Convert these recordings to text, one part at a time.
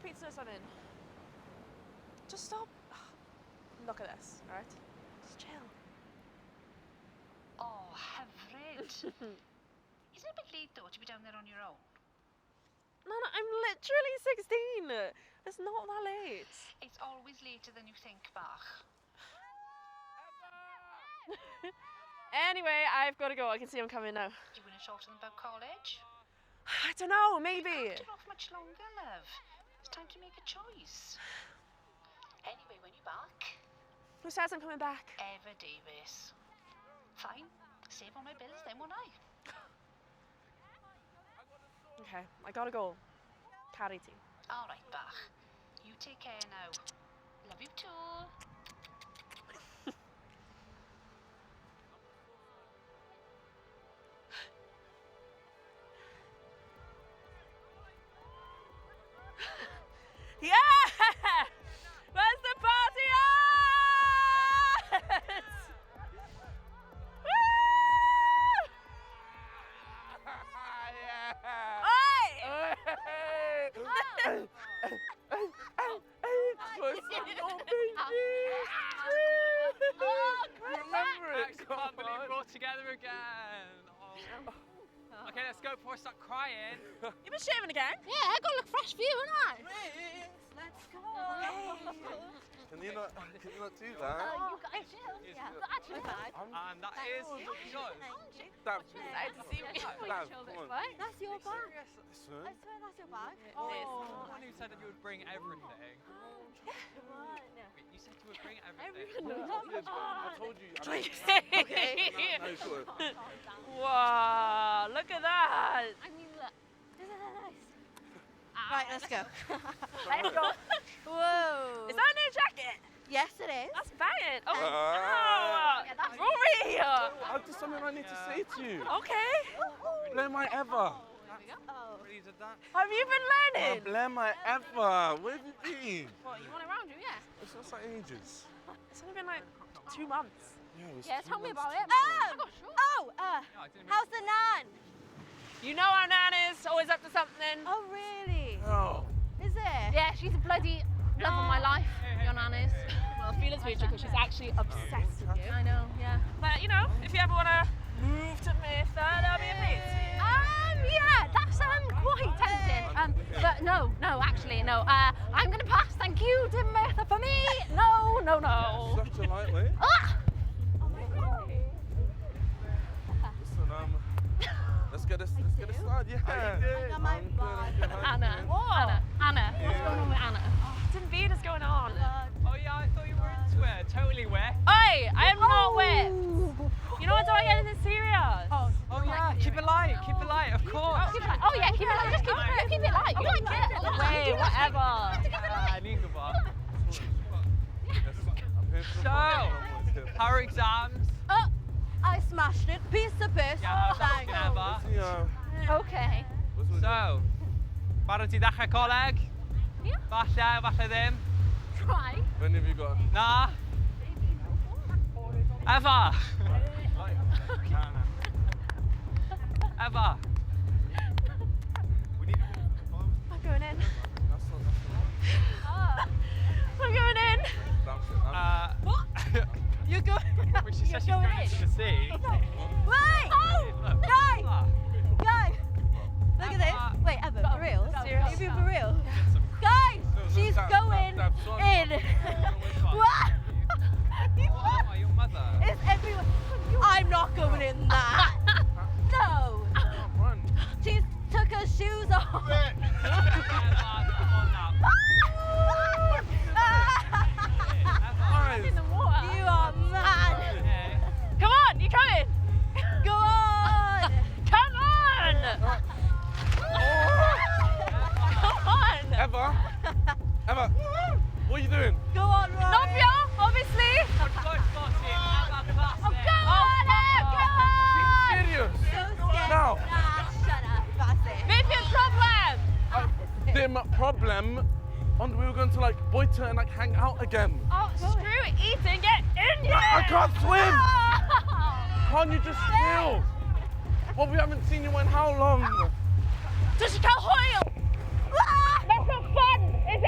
pizza or something? Just stop. Look at this, alright? Just chill. Oh, hyfryd. Isn't it a bit late though to be down there on your own? No, I'm literally 16. It's not that late. It's always later than you think, Bach. Anyway, I've got to go. I can see I'm coming now. Do you want to talk to them about college? I don't know, maybe. You can't put off much longer, love. It's time to make a choice. Anyway, when you're back... Who says I'm coming back? Ever Davis. Fine. Save all my bills then, won't I? Okay, I gotta go. Carry tea. All right, Bach. You take care now. Love you too. Yeah! Where's the party at? Woo! Family brought together again. Oh. Okay, let's go before I start crying. You been shaving again? Yeah, I gotta look fresh for you, haven't I? Let's go. Can you not do that? You got a chill. Yeah, but actually bad. And that is yours. Dab, Excited to see me. Dab, come on. That's your bag. Listen. I swear that's your bag. Oh, one who said that you would bring everything. Wait, you said you would bring everything. I told you. Okay. No, sure. Wow, look at that. I mean, look. Isn't that nice? Right, let's go. Let's go. Whoa. Is that a new jacket? Yes, it is. That's banging. Oh, Ah. yeah, that's Rory. I've just something I need to say to you. Okay. Blame my ever. Oh. Really did that? Have you been learning? Blame my ever. Where have you been? What, you want it around you? Yeah. It's just like ages. It's only been like 2 months. Yeah, it was Yeah, 2 tell me months. about it. No, I didn't How's the nan? You know our nan is always up to something. Oh, really? Oh. Is it? Yeah, she's a bloody love of my life. Your nan is. Well, Felix Rachel, because she's actually obsessed with you. I know, yeah. But, you know, if you ever want to move to Merthyr, that'll be a place. Yeah, that's quite tempting. But no, actually, no. I'm gonna pass. Thank you, to Merthyr for me. No. Such a lightweight. Ah! Listen, let's get this started. Yeah. I got my I'm bag. good. Anna, what's going on with Anna? Some beard is going on. Oh yeah, I thought you were into it. Totally wet. Oi, I am not wet. You know what, do I get anything serious? Oh yeah, keep it light, of course. Oh yeah, keep it light. Just keep it light. You like it? Wait, whatever. Nicobar. I'm here for the So, how are exams? Oh, I smashed it. Piece of piss. Yeah, Thank you. Eva. Yeah. Okay. So, barod ti ddechrau coleg? Ie. Falle ddim. Try. When have you got? Na? Eva! Eva! I'm going in. That's not. I'm going in. What? You're going. Which she says she's going into the sea. Wait! Look. Guys! Ah. Guys! Look at this. Wait, Evan, for real? Serious? You being for real? Guys! She's going in. What? Oh, your mother. It's everyone. I'm not going in that. No. Run. She took her shoes off. Eva, come on now. Guys. In the water. You are mad. Okay. Come on, you coming? Go on. Come on! Come on! Eva, what are you doing? Go on, Rory. Novio, obviously. Serious? So scared. Now. Shut up. That's it. What's your problem? Dim problem. And we were going to like Boita and like hang out again. Oh, screw eating, get in here! I can't swim! Can't you just chill? Well, we haven't seen you in how long? Does she go Hoyle? That's not fun! It's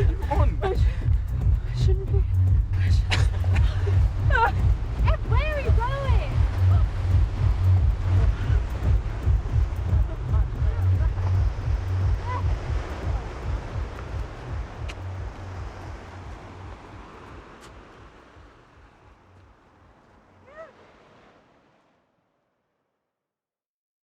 What are you on? I shouldn't be.